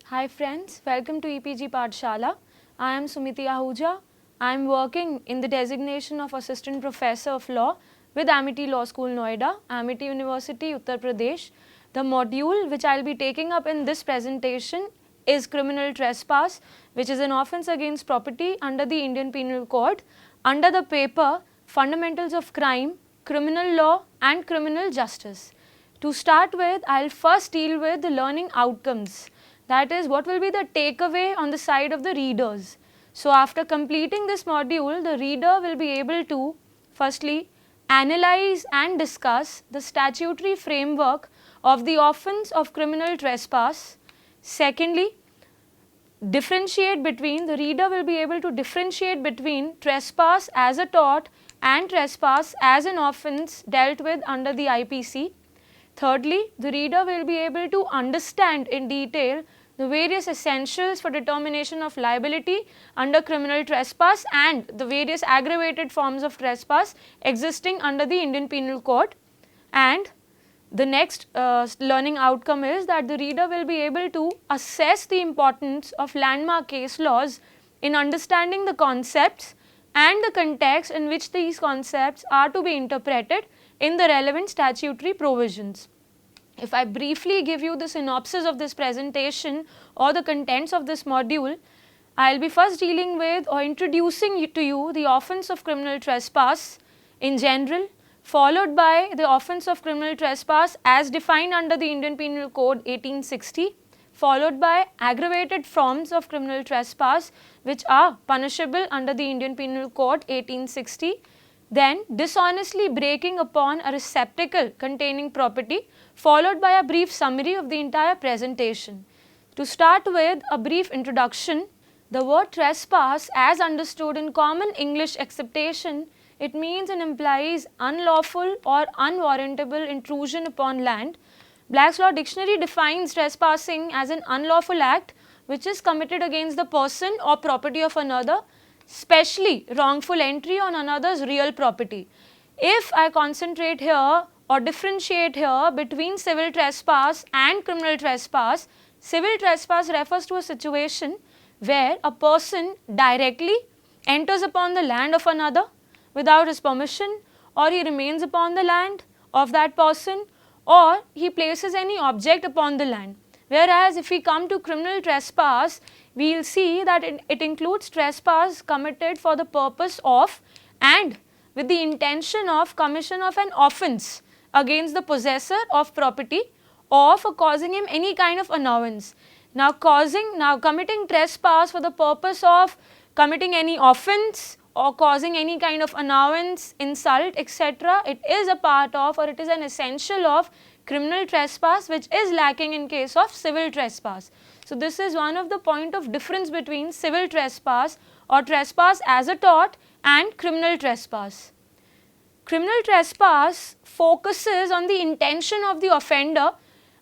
Hi friends, welcome to EPG Pathshala. I am Sumiti Ahuja. I am working in the designation of Assistant Professor of Law with Amity Law School, Noida, Amity University, Uttar Pradesh. The module which I will be taking up in this presentation is criminal trespass, which is an offence against property under the Indian Penal Code under the paper Fundamentals of Crime, Criminal Law and Criminal Justice. To start with, I will first deal with the learning outcomes. That is, what will be the takeaway on the side of the readers. So, after completing this module, the reader will be able to firstly analyze and discuss the statutory framework of the offence of criminal trespass. Secondly, the reader will be able to differentiate between trespass as a tort and trespass as an offence dealt with under the IPC. Thirdly, the reader will be able to understand in detail the various essentials for determination of liability under criminal trespass and the various aggravated forms of trespass existing under the Indian Penal Code. And the next learning outcome is that the reader will be able to assess the importance of landmark case laws in understanding the concepts and the context in which these concepts are to be interpreted in the relevant statutory provisions. If I briefly give you the synopsis of this presentation or the contents of this module, I will be first dealing with or introducing to you the offence of criminal trespass in general, followed by the offence of criminal trespass as defined under the Indian Penal Code 1860, followed by aggravated forms of criminal trespass which are punishable under the Indian Penal Code 1860, then dishonestly breaking upon a receptacle containing property, followed by a brief summary of the entire presentation. To start with a brief introduction, the word trespass as understood in common English acceptation, it means and implies unlawful or unwarrantable intrusion upon land. Black's Law Dictionary defines trespassing as an unlawful act which is committed against the person or property of another, especially wrongful entry on another's real property. If I concentrate here or differentiate here between civil trespass and criminal trespass, civil trespass refers to a situation where a person directly enters upon the land of another without his permission, or he remains upon the land of that person, or he places any object upon the land. Whereas if we come to criminal trespass, we will see that it includes trespass committed for the purpose of and with the intention of commission of an offence against the possessor of property or for causing him any kind of annoyance. Now committing trespass for the purpose of committing any offence or causing any kind of annoyance, insult, etc., it is a part of or it is an essential of criminal trespass which is lacking in case of civil trespass. So, this is one of the point of difference between civil trespass or trespass as a tort and criminal trespass. Criminal trespass focuses on the intention of the offender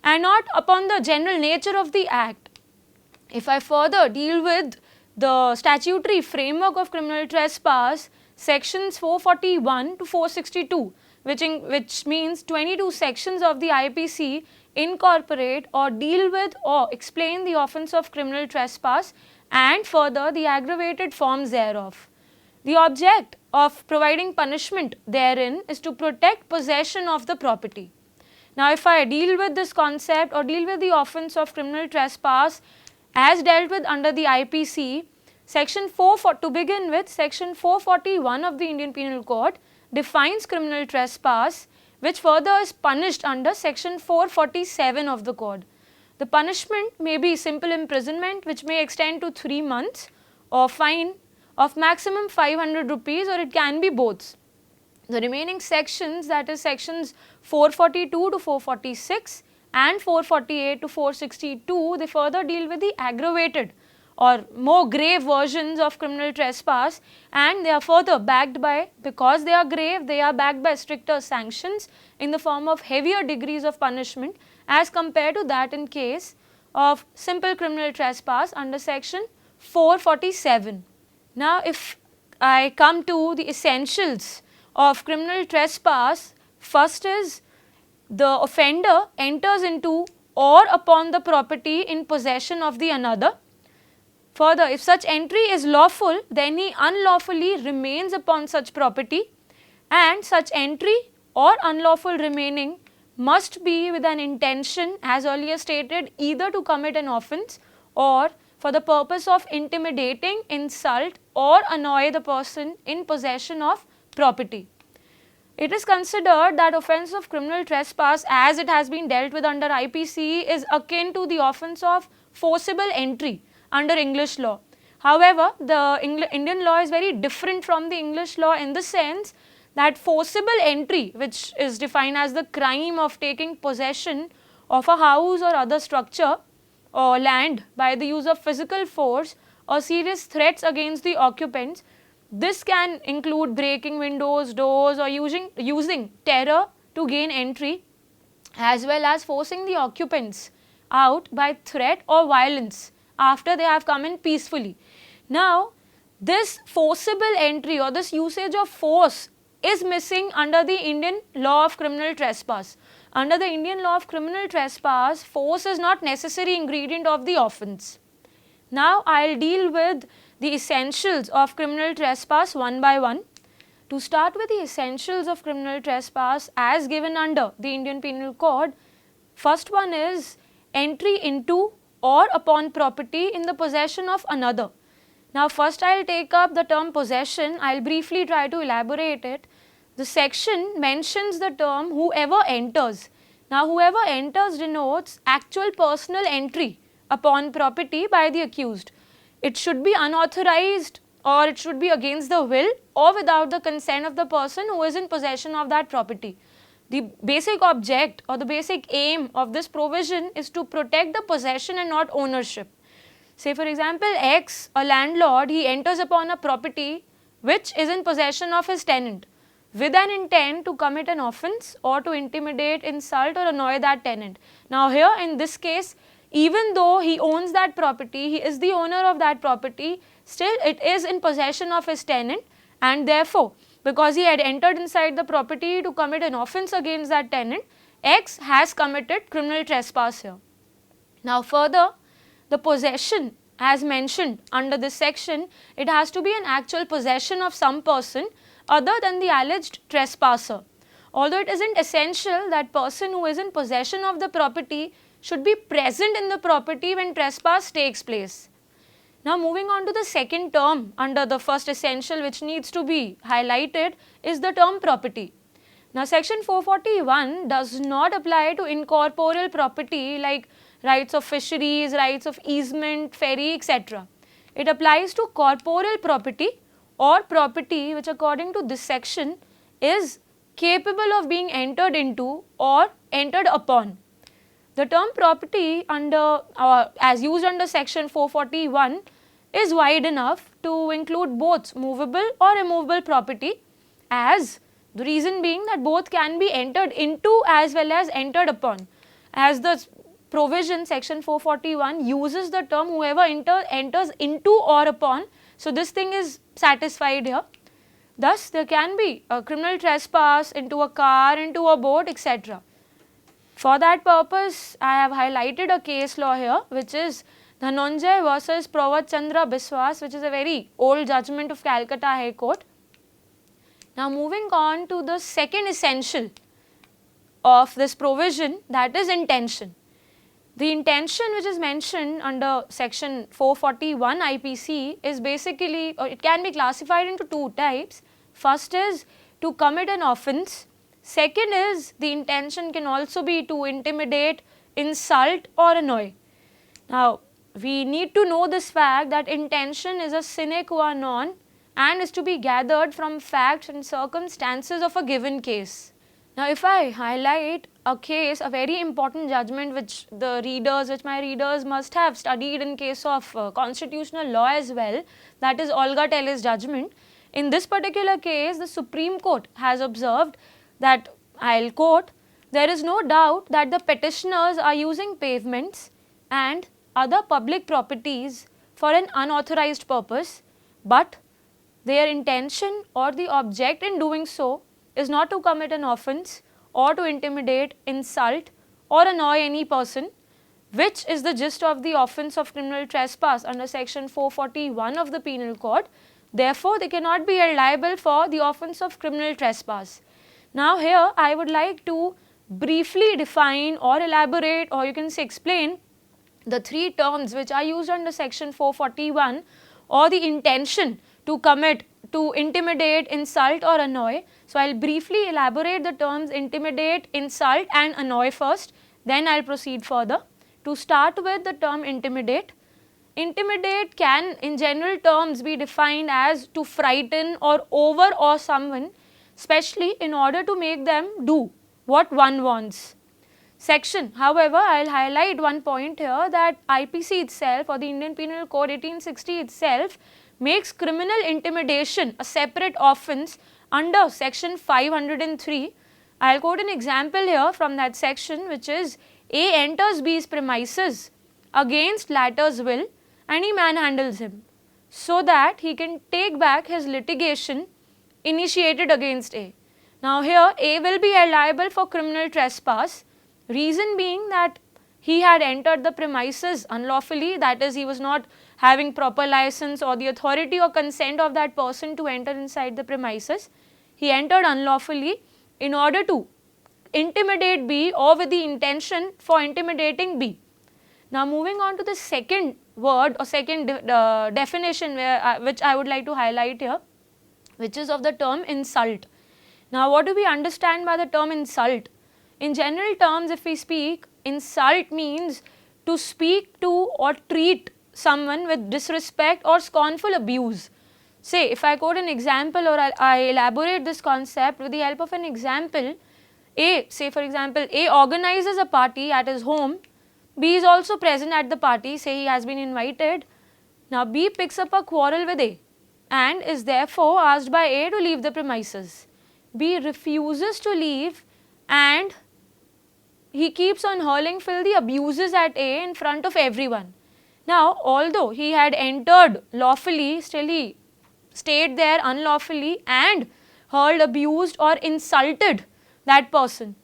and not upon the general nature of the act. If I further deal with the statutory framework of criminal trespass, sections 441 to 462, which means 22 sections of the IPC incorporate or deal with or explain the offence of criminal trespass and further the aggravated forms thereof. The object of providing punishment therein is to protect possession of the property. Now, if I deal with this concept or deal with the offence of criminal trespass as dealt with under the IPC, to begin with, section 441 of the Indian Penal Code defines criminal trespass, which further is punished under section 447 of the code. The punishment may be simple imprisonment, which may extend to 3 months, or fine of maximum 500 rupees, or it can be both. The remaining sections, that is sections 442 to 446 and 448 to 462, they further deal with the aggravated or more grave versions of criminal trespass, and they are further backed by, because they are grave, they are backed by stricter sanctions in the form of heavier degrees of punishment as compared to that in case of simple criminal trespass under section 447. Now, if I come to the essentials of criminal trespass, first is the offender enters into or upon the property in possession of the another. Further, if such entry is lawful, then he unlawfully remains upon such property, and such entry or unlawful remaining must be with an intention, as earlier stated, either to commit an offence or for the purpose of intimidating, insult or annoy the person in possession of property. It is considered that offence of criminal trespass, as it has been dealt with under IPC, is akin to the offence of forcible entry under English law. However, the Indian law is very different from the English law in the sense that forcible entry, which is defined as the crime of taking possession of a house or other structure or land by the use of physical force or serious threats against the occupants, this can include breaking windows, doors or using terror to gain entry, as well as forcing the occupants out by threat or violence after they have come in peacefully. Now, this forcible entry or this usage of force is missing under the Indian law of criminal trespass. Under the Indian law of criminal trespass, force is not necessary ingredient of the offence. Now, I will deal with the essentials of criminal trespass one by one. To start with the essentials of criminal trespass as given under the Indian Penal Code, first one is entry into or upon property in the possession of another. Now, first I will take up the term possession. I will briefly try to elaborate it. The section mentions the term whoever enters. Now, whoever enters denotes actual personal entry upon property by the accused. It should be unauthorized, or it should be against the will or without the consent of the person who is in possession of that property. The basic object or the basic aim of this provision is to protect the possession and not ownership. Say for example, X, a landlord, he enters upon a property which is in possession of his tenant with an intent to commit an offence or to intimidate, insult or annoy that tenant. Now here in this case, even though he owns that property, he is the owner of that property, still it is in possession of his tenant, and therefore because he had entered inside the property to commit an offence against that tenant, X has committed criminal trespass here. Now further, the possession as mentioned under this section, it has to be an actual possession of some person other than the alleged trespasser. Although it isn't essential that person who is in possession of the property should be present in the property when trespass takes place. Now moving on to the second term under the first essential which needs to be highlighted is the term property. Now section 441 does not apply to incorporeal property like rights of fisheries, rights of easement, ferry, etc. It applies to corporeal property or property which according to this section is capable of being entered into or entered upon. The term property under as used under section 441 is wide enough to include both movable or immovable property, as the reason being that both can be entered into as well as entered upon. As the provision section 441 uses the term whoever enters into or upon, so this thing is satisfied here. Thus, there can be a criminal trespass into a car, into a boat, etc. For that purpose, I have highlighted a case law here, which is Dhananjay versus Pravat Chandra Biswas, which is a very old judgment of Calcutta High Court. Now moving on to the second essential of this provision, that is intention. The intention which is mentioned under section 441 IPC is basically, or it can be classified into two types. First is to commit an offence. Second is the intention can also be to intimidate, insult or annoy. Now we need to know this fact that intention is a sine qua non and is to be gathered from facts and circumstances of a given case. Now if I highlight a case, a very important judgment which my readers must have studied in case of constitutional law as well, that is Olga Tellez judgment. In this particular case, the Supreme Court has observed that, I will quote, there is no doubt that the petitioners are using pavements and other public properties for an unauthorized purpose, but their intention or the object in doing so is not to commit an offence or to intimidate, insult or annoy any person, which is the gist of the offence of criminal trespass under section 441 of the Penal Code. Therefore, they cannot be held liable for the offence of criminal trespass. Now, here I would like to briefly define or elaborate, or you can say explain, the three terms which are used under section 441, or the intention to commit, to intimidate, insult or annoy. So, I will briefly elaborate the terms intimidate, insult and annoy first, then I will proceed further. To start with the term intimidate. Intimidate can in general terms be defined as to frighten or overawe someone, especially in order to make them do what one wants. Section, however, I will highlight one point here, that IPC itself, or the Indian Penal Code 1860 itself, makes criminal intimidation a separate offence under section 503. I will quote an example here from that section, which is: A enters B's premises against latter's will and he manhandles him so that he can take back his litigation initiated against A. Now, here A will be held liable for criminal trespass, reason being that he had entered the premises unlawfully, that is, he was not having proper license or the authority or consent of that person to enter inside the premises. He entered unlawfully in order to intimidate B or with the intention for intimidating B. Now, moving on to the second word or second definition which I would like to highlight here, which is of the term insult. Now, what do we understand by the term insult? In general terms, if we speak, insult means to speak to or treat someone with disrespect or scornful abuse. Say, if I quote an example or I elaborate this concept with the help of an example, A, say for example, A organizes a party at his home, B is also present at the party, say he has been invited. Now, B picks up a quarrel with A and is therefore asked by A to leave the premises. B refuses to leave and he keeps on hurling filthy abuses at A in front of everyone. Now, although he had entered lawfully, still he stayed there unlawfully and hurled, abused or insulted that person.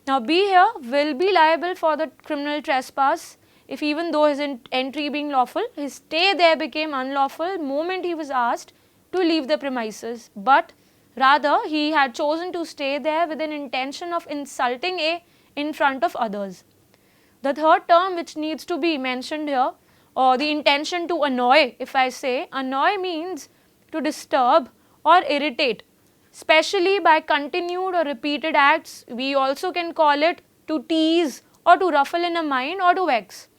Now, B here will be liable for the criminal trespass if, even though his entry being lawful, his stay there became unlawful moment he was asked to leave the premises, but rather he had chosen to stay there with an intention of insulting A in front of others. The third term which needs to be mentioned here, or the intention to annoy, if I say, annoy means to disturb or irritate, especially by continued or repeated acts. We also can call it to tease or to ruffle in a mind or to vex.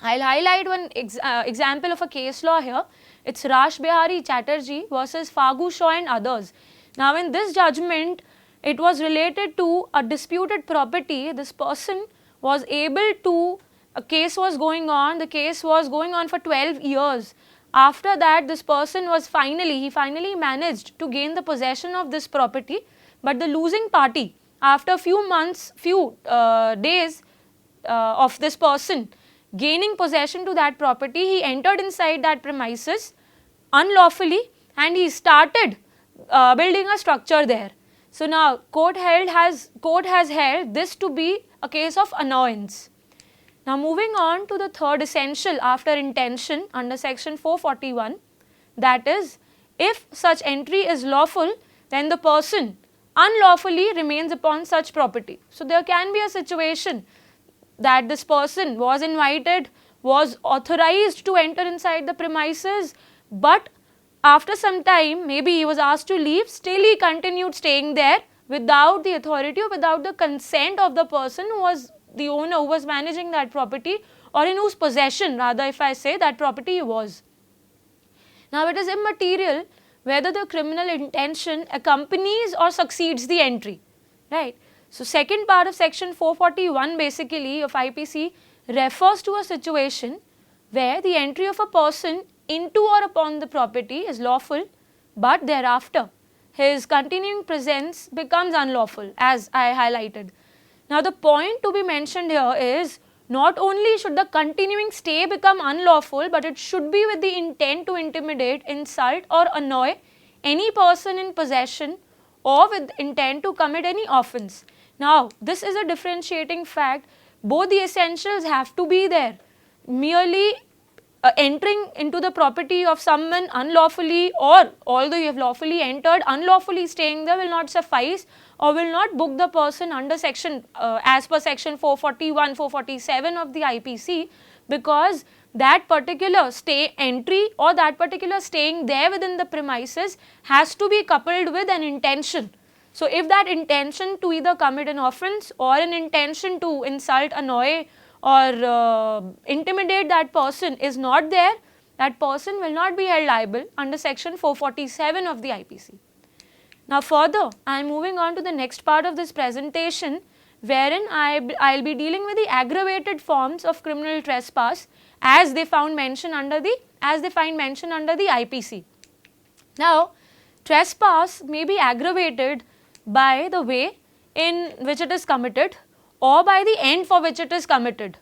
I will highlight one example of a case law here. It is Rash Behari Chatterjee versus Fagu Shaw and others. Now, in this judgment, it was related to a disputed property. This person was able to, a case was going on, the case was going on for 12 years. After that, this person was he finally managed to gain the possession of this property, but the losing party, after few months, few days of this person gaining possession to that property, he entered inside that premises unlawfully and he started building a structure there. So, now court has held this to be a case of annoyance. Now, moving on to the third essential after intention under section 441, that is, if such entry is lawful, then the person unlawfully remains upon such property. So, there can be a situation that this person was invited, was authorized to enter inside the premises, but after some time, maybe he was asked to leave, still he continued staying there without the authority or without the consent of the person who was the owner, who was managing that property, or in whose possession, rather, if I say, that property was. Now, it is immaterial whether the criminal intention accompanies or succeeds the entry, right. So, second part of section 441 basically of IPC refers to a situation where the entry of a person into or upon the property is lawful, but thereafter his continuing presence becomes unlawful, as I highlighted. Now, the point to be mentioned here is not only should the continuing stay become unlawful, but it should be with the intent to intimidate, insult or annoy any person in possession or with intent to commit any offence. Now, this is a differentiating fact both the essentials have to be there. Merely entering into the property of someone unlawfully, or although you have lawfully entered, unlawfully staying there will not suffice or will not book the person under section as per section 441, 447 of the IPC, because that particular stay entry or that particular staying there within the premises has to be coupled with an intention. So, if that intention to either commit an offence or an intention to insult, annoy or intimidate that person is not there, that person will not be held liable under section 447 of the IPC. Now, further I am moving on to the next part of this presentation, wherein I will be dealing with the aggravated forms of criminal trespass as they find mention under the IPC. Now, trespass may be aggravated by the way in which it is committed or by the end for which it is committed.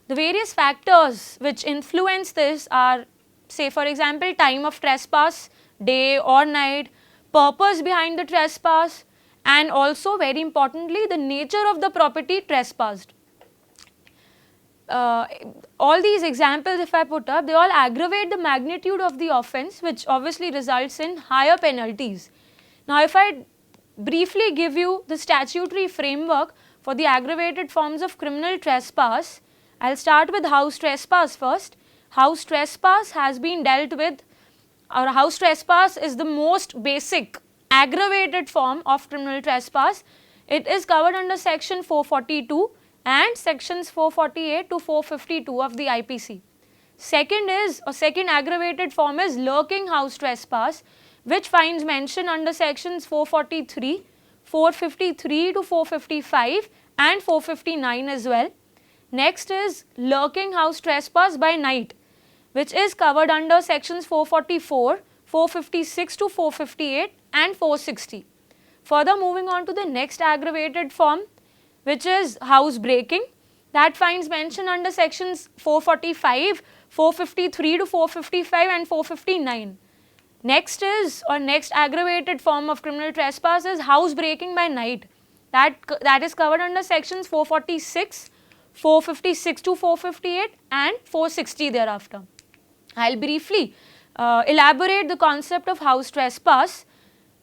The various factors which influence this are, say for example, time of trespass, day or night, purpose behind the trespass, and also very importantly the nature of the property trespassed. All these examples if I put up, they all aggravate the magnitude of the offence, which obviously results in higher penalties. Now, if I briefly give you the statutory framework for the aggravated forms of criminal trespass, I will start with house trespass first. House trespass has been dealt with, or house trespass is the most basic aggravated form of criminal trespass. It is covered under section 442 and sections 448 to 452 of the IPC. Second aggravated form is lurking house trespass, which finds mention under sections 443, 453 to 455 and 459 as well. Next is lurking house trespass by night, which is covered under sections 444, 456 to 458 and 460. Further, moving on to the next aggravated form, which is house breaking, that finds mention under sections 445, 453 to 455 and 459. Next aggravated form of criminal trespass is house breaking by night. That is covered under sections 446, 456 to 458 and 460 thereafter. I will briefly elaborate the concept of house trespass.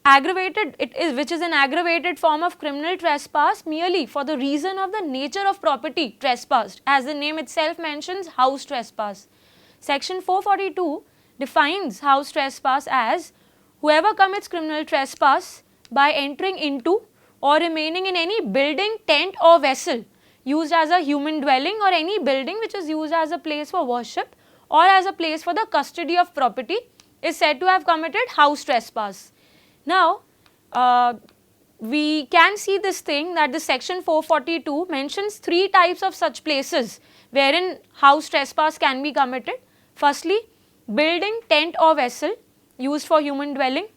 Which is an aggravated form of criminal trespass merely for the reason of the nature of property trespassed, as the name itself mentions, house trespass. Section 442 defines house trespass as whoever commits criminal trespass by entering into or remaining in any building, tent or vessel used as a human dwelling, or any building which is used as a place for worship or as a place for the custody of property, is said to have committed house trespass. Now, we can see this thing that the section 442 mentions 3 types of such places wherein house trespass can be committed. Firstly, building, tent or vessel used for human dwelling.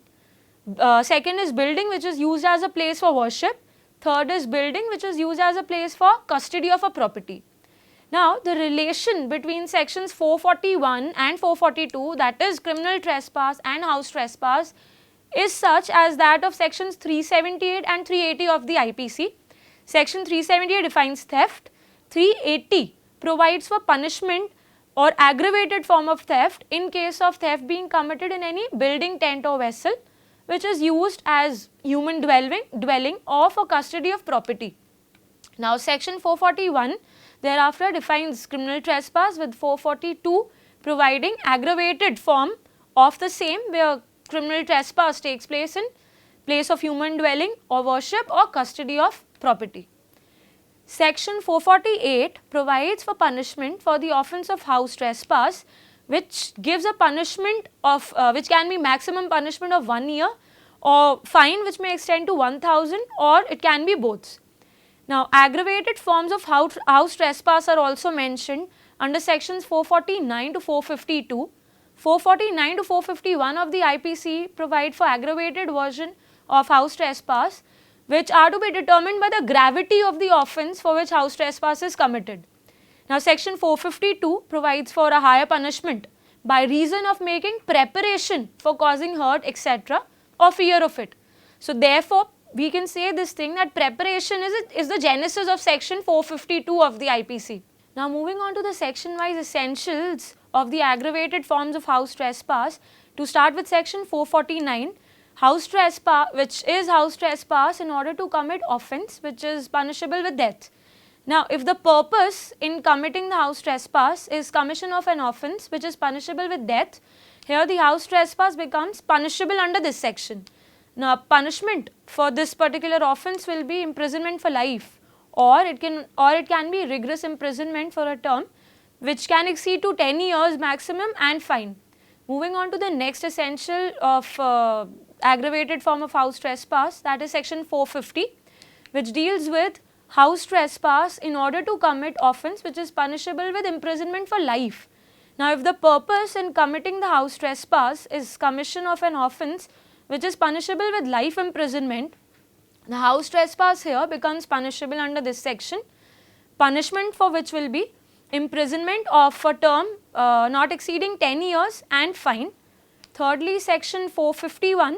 Second is building which is used as a place for worship. Third is building which is used as a place for custody of a property. Now, the relation between sections 441 and 442, that is criminal trespass and house trespass, is such as that of sections 378 and 380 of the IPC. Section 378 defines theft, 380 provides for punishment or aggravated form of theft in case of theft being committed in any building, tent or vessel which is used as human dwelling or for custody of property. Now, section 441 thereafter defines criminal trespass, with 442 providing aggravated form of the same, where criminal trespass takes place in place of human dwelling or worship or custody of property. Section 448 provides for punishment for the offence of house trespass, which gives a punishment of which can be maximum punishment of 1 year, or fine which may extend to 1,000, or it can be both. Now, aggravated forms of house trespass are also mentioned under sections 449 to 452. 449 to 451 of the IPC provide for aggravated version of house trespass, which are to be determined by the gravity of the offence for which house trespass is committed. Now, section 452 provides for a higher punishment by reason of making preparation for causing hurt, etc., or fear of it. So, therefore, we can say this thing that preparation is the genesis of section 452 of the IPC. Now moving on to the section wise essentials of the aggravated forms of house trespass. To start with section 449, house trespass, which is house trespass in order to commit offence which is punishable with death. Now if the purpose in committing the house trespass is commission of an offence which is punishable with death, here the house trespass becomes punishable under this section. Now punishment for this particular offence will be imprisonment for life, or it can be rigorous imprisonment for a term which can exceed to 10 years maximum and fine. Moving on to the next essential of aggravated form of house trespass, that is section 450, which deals with house trespass in order to commit offence which is punishable with imprisonment for life. Now if the purpose in committing the house trespass is commission of an offence which is punishable with life imprisonment, the house trespass here becomes punishable under this section, punishment for which will be imprisonment of a term not exceeding 10 years and fine. Thirdly, section 451,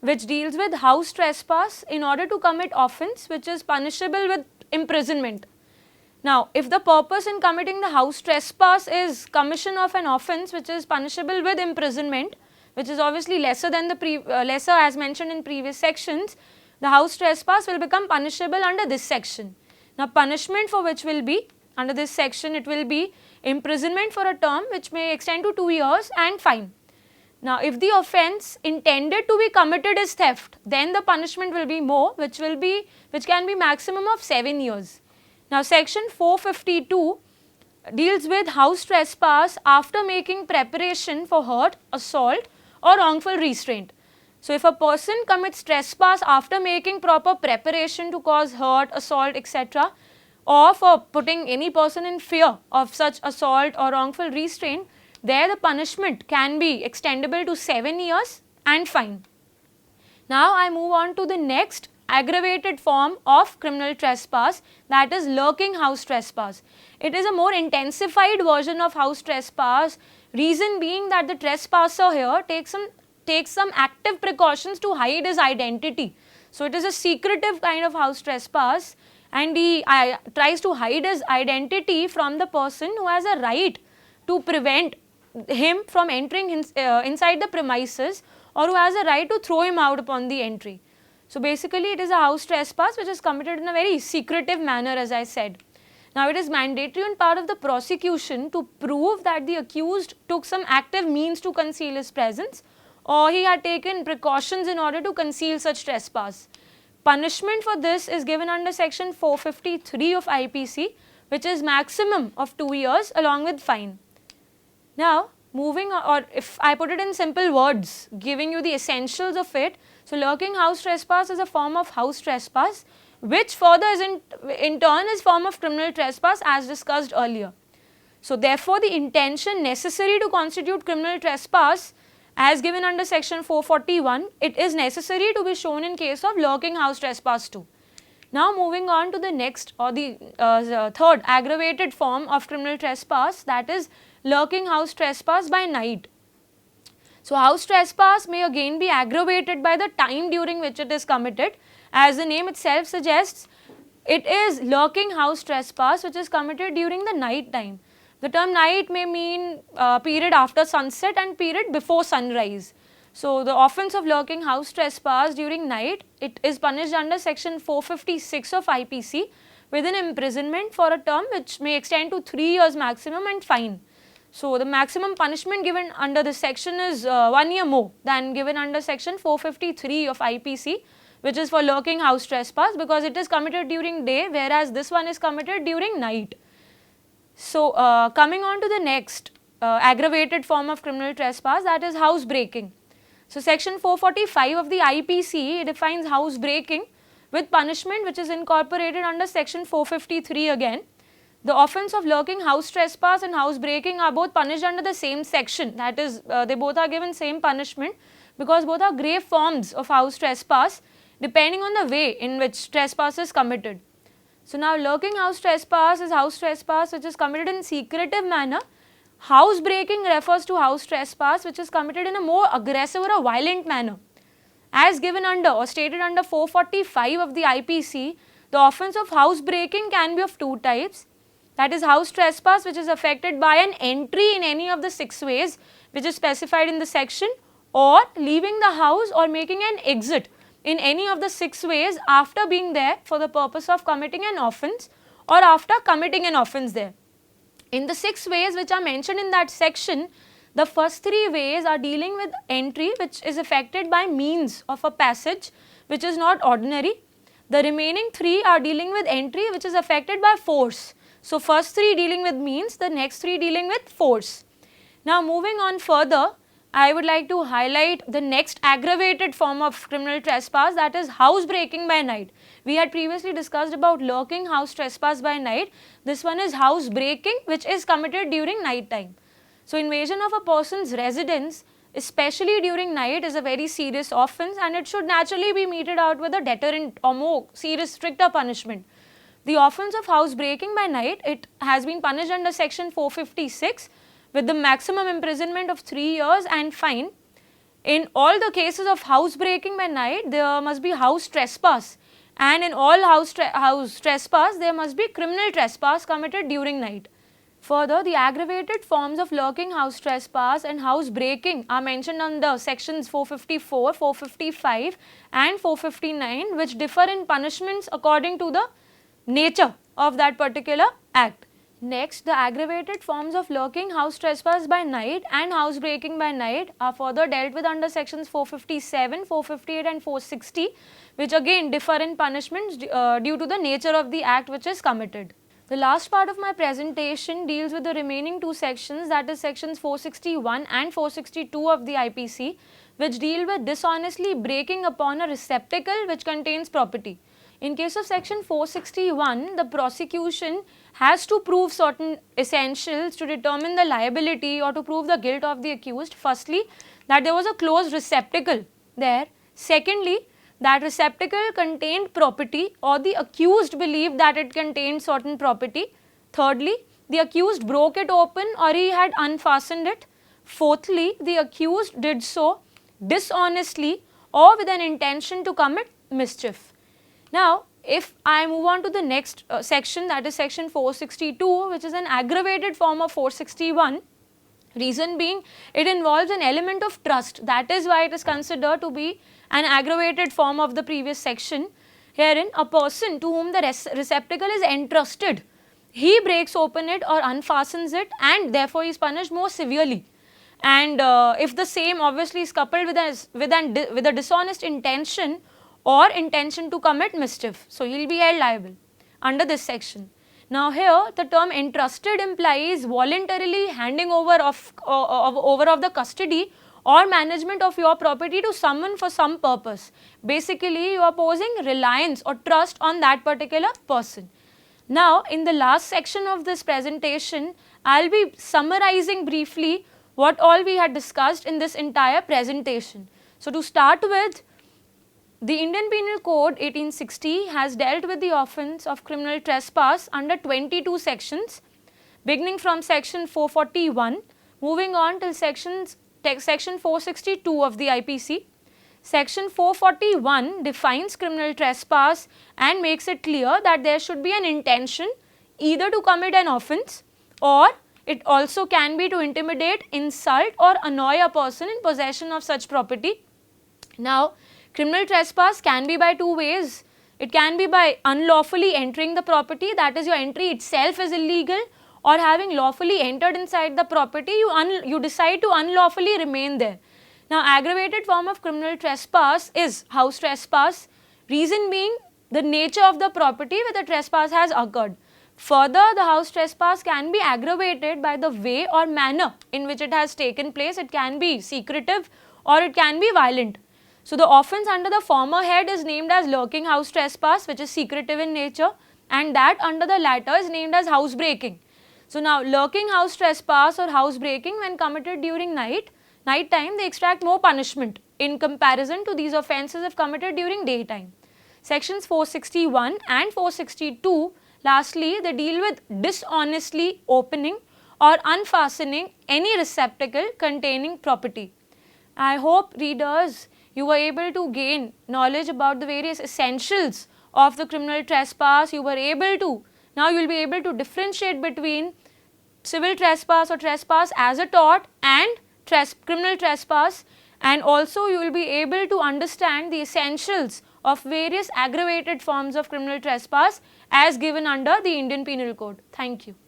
which deals with house trespass in order to commit offence which is punishable with imprisonment. Now if the purpose in committing the house trespass is commission of an offence which is punishable with imprisonment, which is obviously lesser than the lesser as mentioned in previous sections, the house trespass will become punishable under this section. Now punishment for which will be under this section, it will be imprisonment for a term which may extend to 2 years and fine. Now if the offence intended to be committed is theft, then the punishment will be more, which can be maximum of 7 years. Now section 452 deals with house trespass after making preparation for hurt, assault or wrongful restraint. So if a person commits trespass after making proper preparation to cause hurt, assault, etc., or for putting any person in fear of such assault or wrongful restraint, there the punishment can be extendable to 7 years and fine. Now I move on to the next aggravated form of criminal trespass, that is lurking house trespass. It is a more intensified version of house trespass, reason being that the trespasser here takes some active precautions to hide his identity. So it is a secretive kind of house trespass, and he tries to hide his identity from the person who has a right to prevent him from entering inside the premises, or who has a right to throw him out upon the entry. So basically it is a house trespass which is committed in a very secretive manner, as I said. Now it is mandatory on part of the prosecution to prove that the accused took some active means to conceal his presence, or he had taken precautions in order to conceal such trespass. Punishment for this is given under section 453 of IPC, which is maximum of 2 years along with fine. Now moving on, or if I put it in simple words, giving you the essentials of it, so lurking house trespass is a form of house trespass which further is in turn is form of criminal trespass as discussed earlier. So therefore the intention necessary to constitute criminal trespass as given under section 441, it is necessary to be shown in case of lurking house trespass too. Now moving on to the next, or the third aggravated form of criminal trespass, that is lurking house trespass by night. So house trespass may again be aggravated by the time during which it is committed. As the name itself suggests, it is lurking house trespass which is committed during the night time. The term night may mean period after sunset and period before sunrise. So the offence of lurking house trespass during night, it is punished under section 456 of IPC with an imprisonment for a term which may extend to 3 years maximum and fine. So the maximum punishment given under this section is 1 year more than given under section 453 of IPC, which is for lurking house trespass, because it is committed during day, whereas this one is committed during night. So coming on to the next aggravated form of criminal trespass, that is house breaking. So section 445 of the IPC defines house breaking with punishment which is incorporated under section 453 again. The offence of lurking house trespass and house breaking are both punished under the same section, that is they both are given same punishment, because both are grave forms of house trespass depending on the way in which trespass is committed. So now lurking house trespass is house trespass which is committed in secretive manner. House breaking refers to house trespass which is committed in a more aggressive or a violent manner. As given under or stated under 445 of the IPC, the offence of housebreaking can be of two types. That is house trespass, which is affected by an entry in any of the 6 ways which is specified in the section, or leaving the house or making an exit in any of the 6 ways after being there for the purpose of committing an offence or after committing an offence there. In the 6 ways which are mentioned in that section, the first 3 ways are dealing with entry which is affected by means of a passage which is not ordinary. The remaining 3 are dealing with entry which is affected by force. So, first 3 dealing with means, the next 3 dealing with force. Now, moving on further, I would like to highlight the next aggravated form of criminal trespass, that is housebreaking by night. We had previously discussed about lurking, house trespass by night. This one is housebreaking, which is committed during night time. So, invasion of a person's residence, especially during night, is a very serious offence and it should naturally be meted out with a deterrent or more serious, stricter punishment. The offence of housebreaking by night, it has been punished under section 456 with the maximum imprisonment of 3 years and fine. In all the cases of housebreaking by night, there must be house trespass, and in all house trespass, there must be criminal trespass committed during night. Further, the aggravated forms of lurking, house trespass and housebreaking are mentioned under sections 454, 455 and 459, which differ in punishments according to the nature of that particular act. Next, the aggravated forms of lurking, house trespass by night and housebreaking by night are further dealt with under sections 457, 458 and 460, which again differ in punishments due to the nature of the act which is committed. The last part of my presentation deals with the remaining 2 sections, that is sections 461 and 462 of the IPC, which deal with dishonestly breaking upon a receptacle which contains property. In case of section 461, the prosecution has to prove certain essentials to determine the liability or to prove the guilt of the accused. Firstly, that there was a closed receptacle there. Secondly, that receptacle contained property or the accused believed that it contained certain property. Thirdly, the accused broke it open or he had unfastened it. Fourthly, the accused did so dishonestly or with an intention to commit mischief. Now, if I move on to the next section, that is section 462, which is an aggravated form of 461, reason being it involves an element of trust. That is why it is considered to be an aggravated form of the previous section. Herein, a person to whom the receptacle is entrusted, he breaks open it or unfastens it and therefore he is punished more severely. And if the same obviously is coupled with a dishonest intention or intention to commit mischief, so he will be held liable under this section. Now, here the term entrusted implies voluntarily handing over of the custody or management of your property to someone for some purpose. Basically, you are posing reliance or trust on that particular person. Now, in the last section of this presentation, I will be summarizing briefly what all we had discussed in this entire presentation. So, to start with, the Indian Penal Code 1860 has dealt with the offence of criminal trespass under 22 sections, beginning from section 441, moving on till section 462 of the IPC. Section 441 defines criminal trespass and makes it clear that there should be an intention either to commit an offence, or it also can be to intimidate, insult or annoy a person in possession of such property. Now, criminal trespass can be by 2 ways. It can be by unlawfully entering the property, that is your entry itself is illegal, or having lawfully entered inside the property, you decide to unlawfully remain there. Now, aggravated form of criminal trespass is house trespass, reason being the nature of the property where the trespass has occurred. Further, the house trespass can be aggravated by the way or manner in which it has taken place. It can be secretive or it can be violent. So, the offence under the former head is named as lurking house trespass, which is secretive in nature, and that under the latter is named as housebreaking. So, now lurking house trespass or housebreaking when committed during night time, they extract more punishment in comparison to these offences if committed during daytime. Sections 461 and 462, lastly, they deal with dishonestly opening or unfastening any receptacle containing property. I hope readers you were able to gain knowledge about the various essentials of the criminal trespass. You were able to, now you will be able to differentiate between civil trespass or trespass as a tort and criminal trespass, and also you will be able to understand the essentials of various aggravated forms of criminal trespass as given under the Indian Penal Code. Thank you.